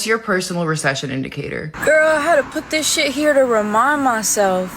What's your personal recession indicator? Girl, I had to put this shit here to remind myself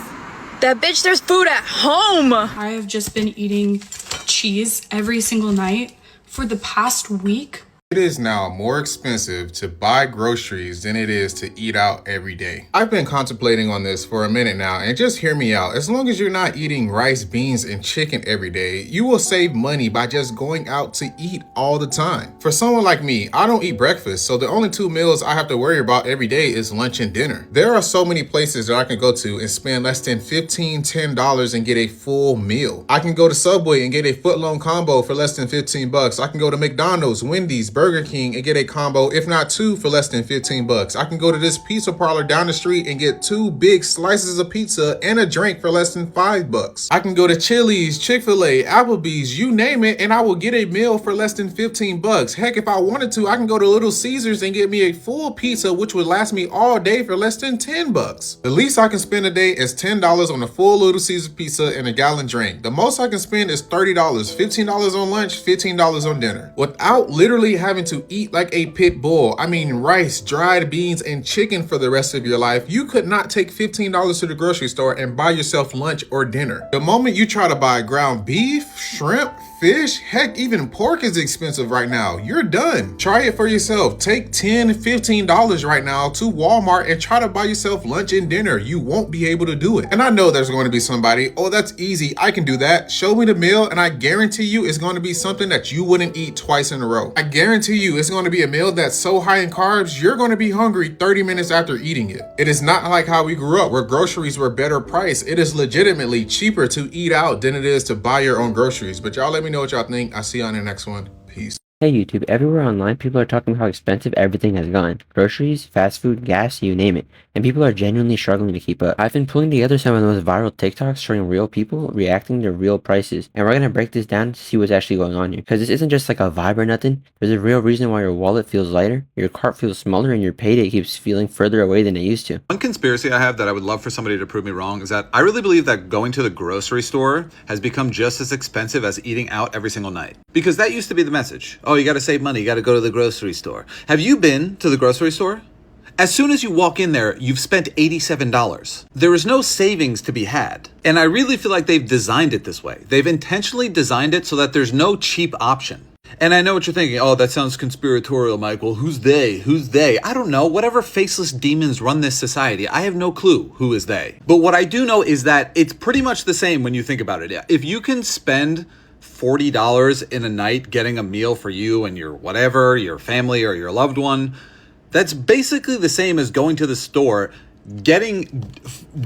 that bitch, there's food at home. I have just been eating cheese every single night for the past week. It is now more expensive to buy groceries than it is to eat out every day. I've been contemplating on this for a minute now, and just hear me out. As long as you're not eating rice, beans, and chicken every day, you will save money by just going out to eat all the time. For someone like me, I don't eat breakfast, so the only two meals I have to worry about every day is lunch and dinner. There are so many places that I can go to and spend less than $10 and get a full meal. I can go to Subway and get a foot-long combo for less than 15 bucks. I can go to McDonald's, Wendy's, Burger King and get a combo, if not two, for less than 15 bucks. I can go to this pizza parlor down the street and get 2 big slices of pizza and a drink for less than 5 bucks. I can go to Chili's, Chick-fil-A, Applebee's, you name it, and I will get a meal for less than 15 bucks. Heck, if I wanted to, I can go to Little Caesars and get me a full pizza, which would last me all day for less than 10 bucks. The least I can spend a day is $10 on a full Little Caesars pizza and a gallon drink. The most I can spend is $30, $15 on lunch, $15 on dinner. Without literally having to eat like a pit bull, I mean rice, dried beans, and chicken for the rest of your life, you could not take $15 to the grocery store and buy yourself lunch or dinner. The moment you try to buy ground beef, shrimp, fish, heck, even pork is expensive right now, you're done. Try it for yourself. Take $10, $15 right now to Walmart and try to buy yourself lunch and dinner. You won't be able to do it. And I know there's going to be somebody, oh, that's easy, I can do that. Show me the meal and I guarantee you it's going to be something that you wouldn't eat twice in a row. I guarantee you it's going to be a meal that's so high in carbs, you're going to be hungry 30 minutes after eating it. It is not like how we grew up where groceries were better priced. It is legitimately cheaper to eat out than it is to buy your own groceries. But y'all let me know what y'all think. I'll see you on the next one. Peace. Hey YouTube, everywhere online people are talking about how expensive everything has gotten. Groceries, fast food, gas, you name it. And people are genuinely struggling to keep up. I've been pulling together some of the most viral TikToks showing real people reacting to real prices. And we're going to break this down to see what's actually going on here. Because this isn't just like a vibe or nothing. There's a real reason why your wallet feels lighter, your cart feels smaller, and your payday keeps feeling further away than it used to. One conspiracy I have that I would love for somebody to prove me wrong is that I really believe that going to the grocery store has become just as expensive as eating out every single night. Because that used to be the message. Oh, you got to save money. You got to go to the grocery store. Have you been to the grocery store? As soon as you walk in there, you've spent $87. There is no savings to be had. And I really feel like they've designed it this way. They've intentionally designed it so that there's no cheap option. And I know what you're thinking. Oh, that sounds conspiratorial, Michael. Who's they? Who's they? I don't know. Whatever faceless demons run this society, I have no clue who is they. But what I do know is that it's pretty much the same when you think about it. If you can spend $40 in a night getting a meal for you and your whatever, your family or your loved one, that's basically the same as going to the store, getting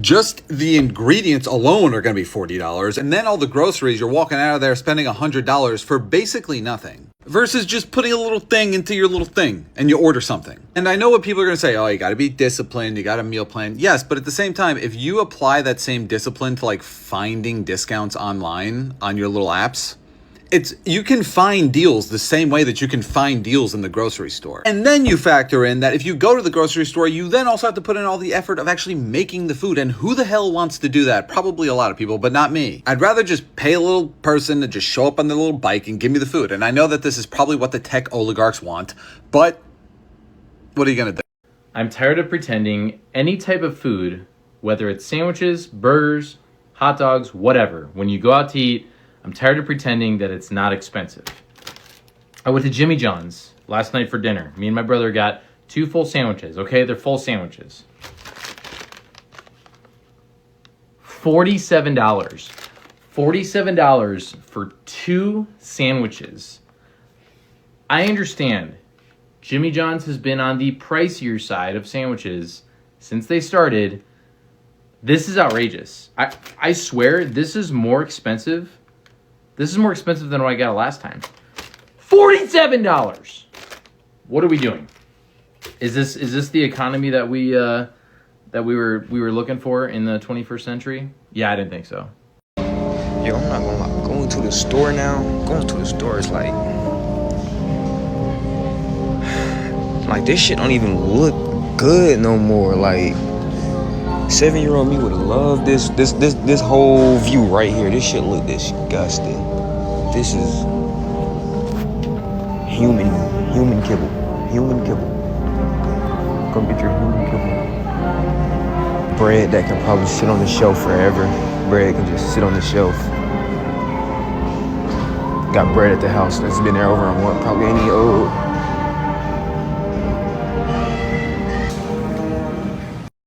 just the ingredients alone are going to be $40. And then all the groceries, you're walking out of there spending $100 for basically nothing. Versus just putting a little thing into your little thing and you order something. And I know what people are going to say, oh, you got to be disciplined, you got a meal plan. Yes, but at the same time, if you apply that same discipline to like finding discounts online on your little apps, you can find deals the same way that you can find deals in the grocery store. And then you factor in that if you go to the grocery store, you then also have to put in all the effort of actually making the food. And who the hell wants to do that? Probably a lot of people, but not me. I'd rather just pay a little person to just show up on their little bike and give me the food. And I know that this is probably what the tech oligarchs want, but what are you gonna do? I'm tired of pretending any type of food, whether it's sandwiches, burgers, hot dogs, whatever, when you go out to eat, I'm tired of pretending that it's not expensive. I went to Jimmy John's last night for dinner. Me and my brother got 2 full sandwiches. Okay, they're full sandwiches. $47. $47 for 2 sandwiches. I understand. Jimmy John's has been on the pricier side of sandwiches since they started. This is outrageous. I swear this is more expensive. This is more expensive than what I got last time. $47. What are we doing? Is this the economy that we were looking for in the 21st century? Yeah, I didn't think so. Yo, I'm not gonna lie. Going to the store now. Going to the store is like this shit don't even look good no more. Like 7-year-old me would have loved this whole view right here. This shit look disgusting. This is human kibble. Human kibble. Come get your food. Come on. Bread that can probably sit on the shelf forever. Bread can just sit on the shelf. Got bread at the house that's been there over a month. Probably ain't even old.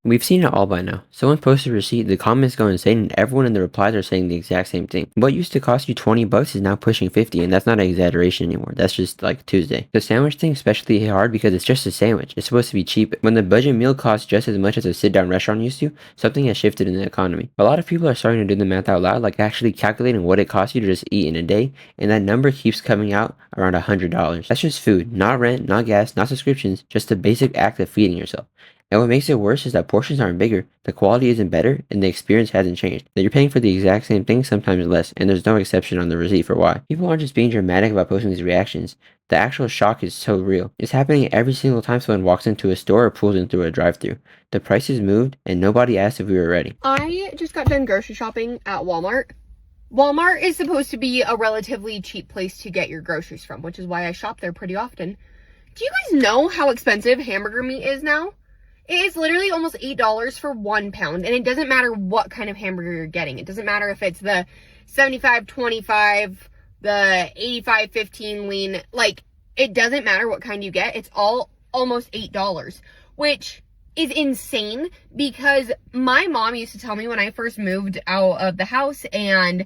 We've seen it all by now. Someone posted a receipt, the comments go insane, and everyone in the replies are saying the exact same thing. What used to cost you 20 bucks is now pushing 50, and that's not an exaggeration anymore. That's just like Tuesday. The sandwich thing especially hit hard because it's just a sandwich. It's supposed to be cheap. When the budget meal costs just as much as a sit-down restaurant used to, something has shifted in the economy. A lot of people are starting to do the math out loud, like actually calculating what it costs you to just eat in a day, and that number keeps coming out around $100. That's just food, not rent, not gas, not subscriptions, just the basic act of feeding yourself. And what makes it worse is that portions aren't bigger, the quality isn't better, and the experience hasn't changed. That you're paying for the exact same thing, sometimes less, and there's no exception on the receipt for why. People aren't just being dramatic about posting these reactions. The actual shock is so real. It's happening every single time someone walks into a store or pulls in through a drive-thru. The prices moved, and nobody asked if we were ready. I just got done grocery shopping at Walmart. Walmart is supposed to be a relatively cheap place to get your groceries from, which is why I shop there pretty often. Do you guys know how expensive hamburger meat is now? It is literally almost $8 for 1 pound, and it doesn't matter what kind of hamburger you're getting. It doesn't matter if it's the 75-25, the 85-15 lean. Like, it doesn't matter what kind you get. It's all almost $8, which is insane because my mom used to tell me when I first moved out of the house and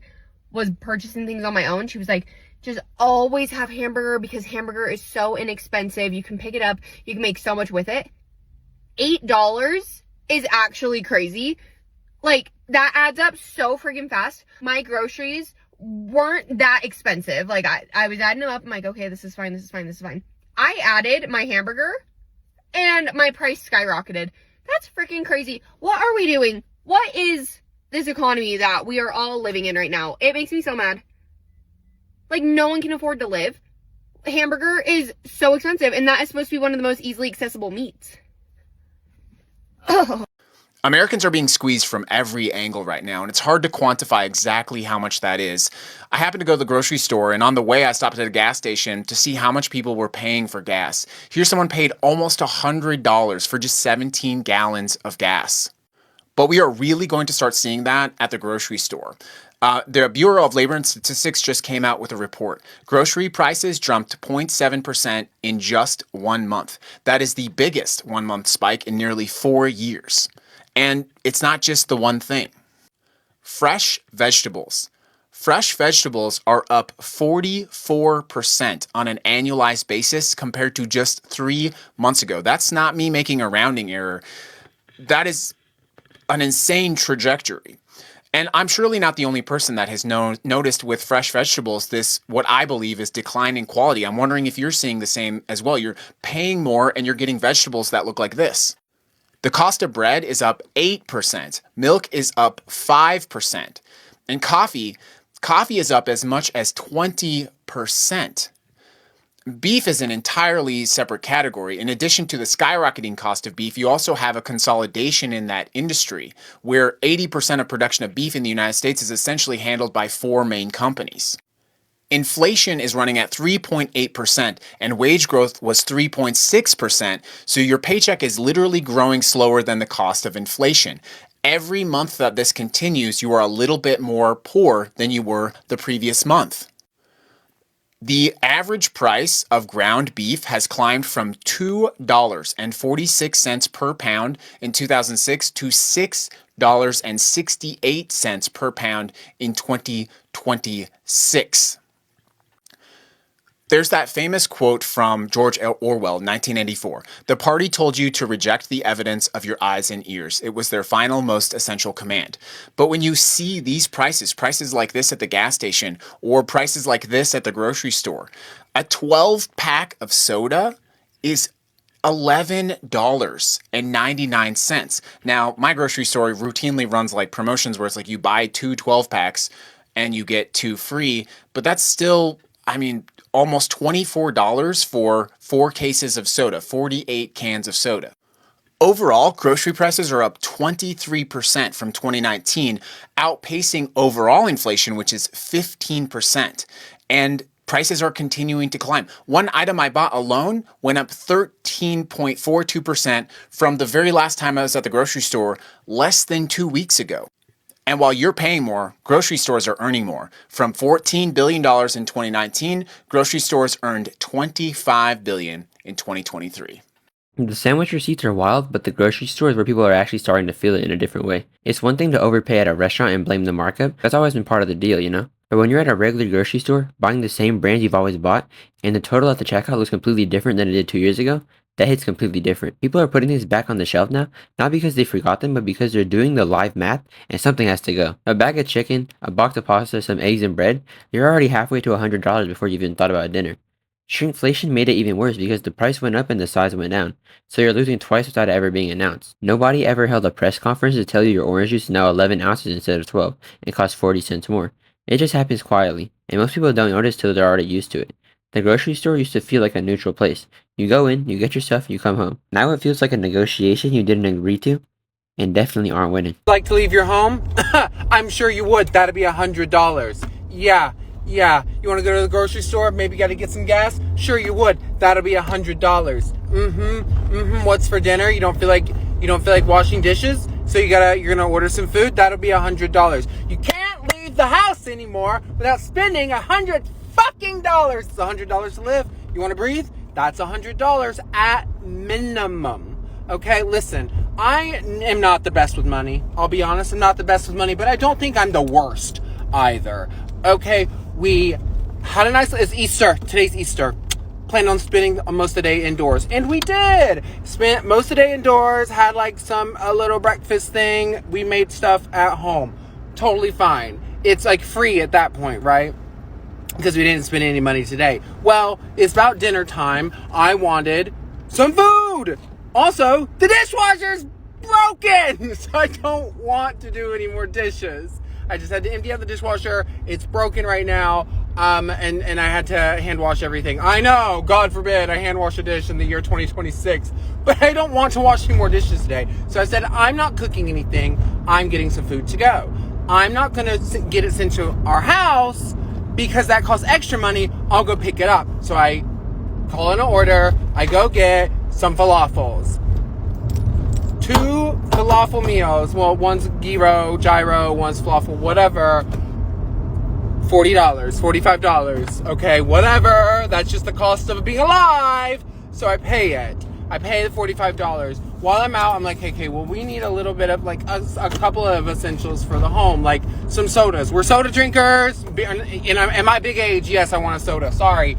was purchasing things on my own, she was like, just always have hamburger because hamburger is so inexpensive. You can pick it up. You can make so much with it. $8 is actually crazy. Like, that adds up so freaking fast. My groceries weren't that expensive. Like, I was adding them up. I'm like, okay, this is fine, this is fine, this is fine. I added my hamburger and my price skyrocketed. That's freaking crazy. What are we doing? What is this economy that we are all living in right now? It makes me so mad. Like, no one can afford to live. Hamburger is so expensive, and that is supposed to be one of the most easily accessible meats. Americans are being squeezed from every angle right now, and it's hard to quantify exactly how much that is. I happened to go to the grocery store, and on the way I stopped at a gas station to see how much people were paying for gas. Here's someone paid almost $100 for just 17 gallons of gas. But we are really going to start seeing that at the grocery store. The Bureau of Labor and Statistics just came out with a report. Grocery prices jumped 0.7% in just 1 month. That is the biggest 1 month spike in nearly 4 years. And it's not just the one thing. Fresh vegetables. Fresh vegetables are up 44% on an annualized basis compared to just 3 months ago. That's not me making a rounding error. That is an insane trajectory. And I'm surely not the only person that has noticed with fresh vegetables this, what I believe is declining quality. I'm wondering if you're seeing the same as well. You're paying more and you're getting vegetables that look like this. The cost of bread is up 8%. Milk is up 5%. And coffee is up as much as 20%. Beef is an entirely separate category. In addition to the skyrocketing cost of beef, you also have a consolidation in that industry, where 80% of production of beef in the United States is essentially handled by 4 main companies. Inflation is running at 3.8%, and wage growth was 3.6%, so your paycheck is literally growing slower than the cost of inflation. Every month that this continues, you are a little bit more poor than you were the previous month. The average price of ground beef has climbed from $2.46 per pound in 2006 to $6.68 per pound in 2026. There's that famous quote from George Orwell, 1984. The party told you to reject the evidence of your eyes and ears. It was their final, most essential command. But when you see these prices like this at the gas station, or prices like this at the grocery store, a 12-pack of soda is $11.99. Now, my grocery store routinely runs like promotions where it's like you buy 2 12-packs and you get 2 free, but that's still, almost $24 for 4 cases of soda, 48 cans of soda. Overall, grocery prices are up 23% from 2019, outpacing overall inflation, which is 15%. And Prices are continuing to climb. One item I bought alone went up 13.42% from the very last time I was at the grocery store less than 2 weeks ago. And while you're paying more, grocery stores are earning more. From $14 billion in 2019, grocery stores earned $25 billion in 2023. The sandwich receipts are wild, but the grocery store is where people are actually starting to feel it in a different way. It's one thing to overpay at a restaurant and blame the markup. That's always been part of the deal, you know? But when you're at a regular grocery store, buying the same brands you've always bought, and the total at the checkout looks completely different than it did 2 years ago, that hits completely different. People are putting things back on the shelf now, not because they forgot them, but because they're doing the live math, and something has to go. A bag of chicken, a box of pasta, some eggs and bread, you're already halfway to $100 before you even thought about dinner. Shrinkflation made it even worse because the price went up and the size went down, so you're losing twice without it ever being announced. Nobody ever held a press conference to tell you your orange juice is now 11 ounces instead of 12 and costs 40 cents more. It just happens quietly, and most people don't notice till they're already used to it. The grocery store used to feel like a neutral place. You go in, you get your stuff, you come home. Now it feels like a negotiation you didn't agree to, and definitely aren't winning. Like to leave your home? I'm sure you would. That'd be $100. Yeah. You want to go to the grocery store? Maybe got to get some gas? Sure you would. That'll be $100. What's for dinner? You don't feel like washing dishes, so you're gonna order some food. That'll be $100. You can't leave the house anymore without spending $100 fucking dollars. It's $100 to live. You want to breathe? That's $100 at minimum. Okay, listen. I am not the best with money. I'll be honest. I'm not the best with money, but I don't think I'm the worst either. Okay. We had a nice, it's Easter. Today's Easter. Planned on spending most of the day indoors. And we did. Spent most of the day indoors. Had like a little breakfast thing. We made stuff at home. Totally fine. It's like free at that point, right? Because we didn't spend any money today. Well, it's about dinner time. I wanted some food. Also, the dishwasher's broken. So I don't want to do any more dishes. I just had to empty out the dishwasher. It's broken right now. And I had to hand wash everything. I know, God forbid I hand wash a dish in the year 2026. But I don't want to wash any more dishes today. So I said, I'm not cooking anything. I'm getting some food to go. I'm not going to get it sent to our house because that costs extra money. I'll go pick it up. So I call in an order. I go get some falafels. 2 falafel meals. Well, one's gyro, one's falafel, whatever. $40, $45. Okay, whatever. That's just the cost of being alive. So I pay it. I pay the $45. While I'm out, I'm like, okay, well, we need a little bit of like a couple of essentials for the home, like some sodas. We're soda drinkers. In my big age, yes, I want a soda. Sorry.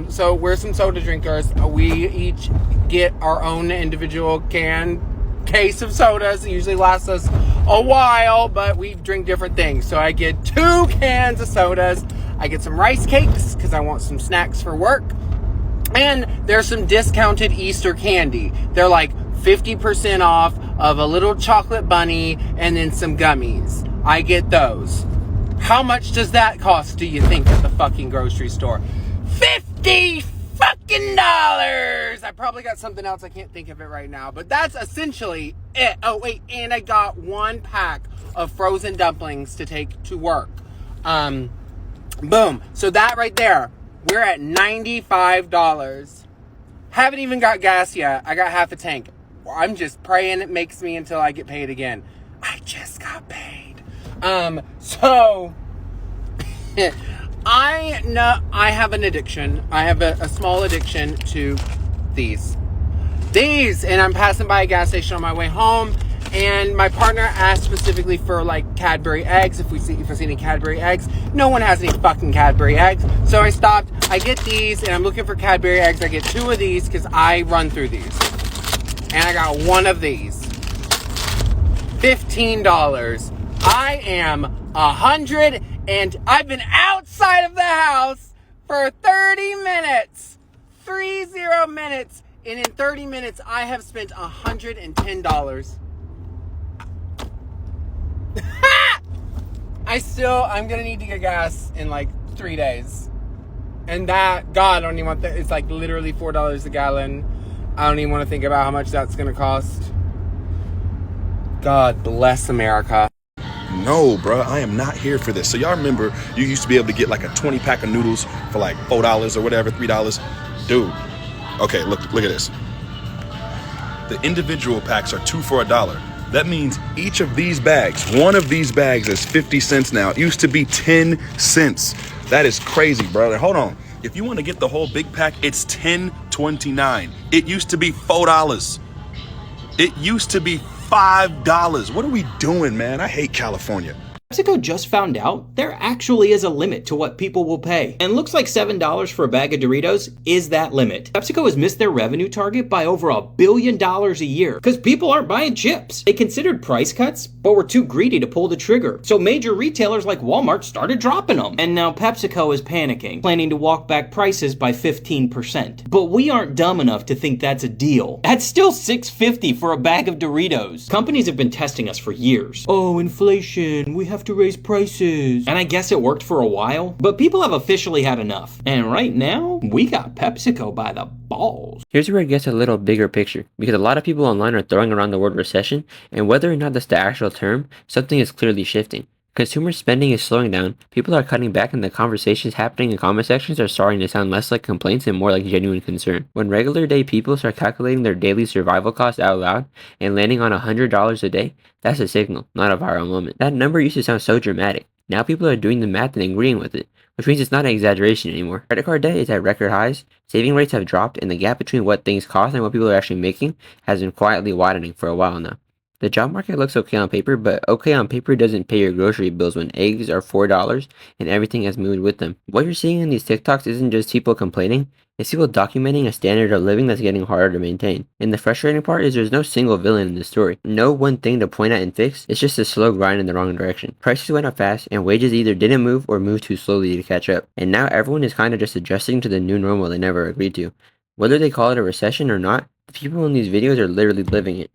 So we're some soda drinkers. We each get our own individual case of sodas. It usually lasts us a while, but we drink different things. So I get 2 cans of sodas. I get some rice cakes because I want some snacks for work. And there's some discounted Easter candy. They're like 50% off of a little chocolate bunny and then some gummies. I get those. How much does that cost, do you think, at the fucking grocery store? $50 fucking dollars! I probably got something else. I can't think of it right now. But that's essentially it. Oh, wait. And I got 1 pack of frozen dumplings to take to work. Boom. So that right there. We're at $95. Haven't even got gas yet. I got half a tank. I'm just praying it makes me until I get paid again. I just got paid. So I know I have an addiction. I have a small addiction to these. And I'm passing by a gas station on my way home, and my partner asked specifically for like Cadbury eggs. If I see any Cadbury eggs, no one has any fucking Cadbury eggs. So I stopped. I get these, and I'm looking for Cadbury eggs. I get 2 of these because I run through these, and I got 1 of these. $15. I am 100, and I've been outside of the house for 30 minutes. 30 minutes, and in 30 minutes, I have spent $110. I'm gonna need to get gas in like 3 days. And that, God, I don't even want that. It's like literally $4 a gallon. I don't even want to think about how much that's gonna cost. God bless America. No, bro, I am not here for this. So y'all remember you used to be able to get like a 20 pack of noodles for like $4 or whatever, $3. Dude, okay, look at this. The individual packs are 2 for $1. That means each of these bags, one of these bags is 50 cents now. It used to be 10 cents. That is crazy, brother. Hold on. If you want to get the whole big pack, it's $10.29. It used to be $4. It used to be $5. What are we doing, man? I hate California. PepsiCo just found out there actually is a limit to what people will pay. And looks like $7 for a bag of Doritos is that limit. PepsiCo has missed their revenue target by over $1 billion a year because people aren't buying chips. They considered price cuts, but were too greedy to pull the trigger. So major retailers like Walmart started dropping them. And now PepsiCo is panicking, planning to walk back prices by 15%. But we aren't dumb enough to think that's a deal. That's still $6.50 for a bag of Doritos. Companies have been testing us for years. Oh, inflation, we have to raise prices. And I guess it worked for a while, but people have officially had enough. And right now, we got PepsiCo by the balls. Here's where it gets a little bigger picture, because a lot of people online are throwing around the word recession, and whether or not that's the actual term, something is clearly shifting. Consumer spending is slowing down, people are cutting back, and the conversations happening in comment sections are starting to sound less like complaints and more like genuine concern. When regular day people start calculating their daily survival costs out loud and landing on $100 a day, that's a signal, not a viral moment. That number used to sound so dramatic. Now people are doing the math and agreeing with it, which means it's not an exaggeration anymore. Credit card debt is at record highs, saving rates have dropped, and the gap between what things cost and what people are actually making has been quietly widening for a while now. The job market looks okay on paper, but okay on paper doesn't pay your grocery bills when eggs are $4 and everything has moved with them. What you're seeing in these TikToks isn't just people complaining, it's people documenting a standard of living that's getting harder to maintain. And the frustrating part is there's no single villain in the story. No one thing to point at and fix, it's just a slow grind in the wrong direction. Prices went up fast, and wages either didn't move or moved too slowly to catch up. And now everyone is kind of just adjusting to the new normal they never agreed to. Whether they call it a recession or not, the people in these videos are literally living it.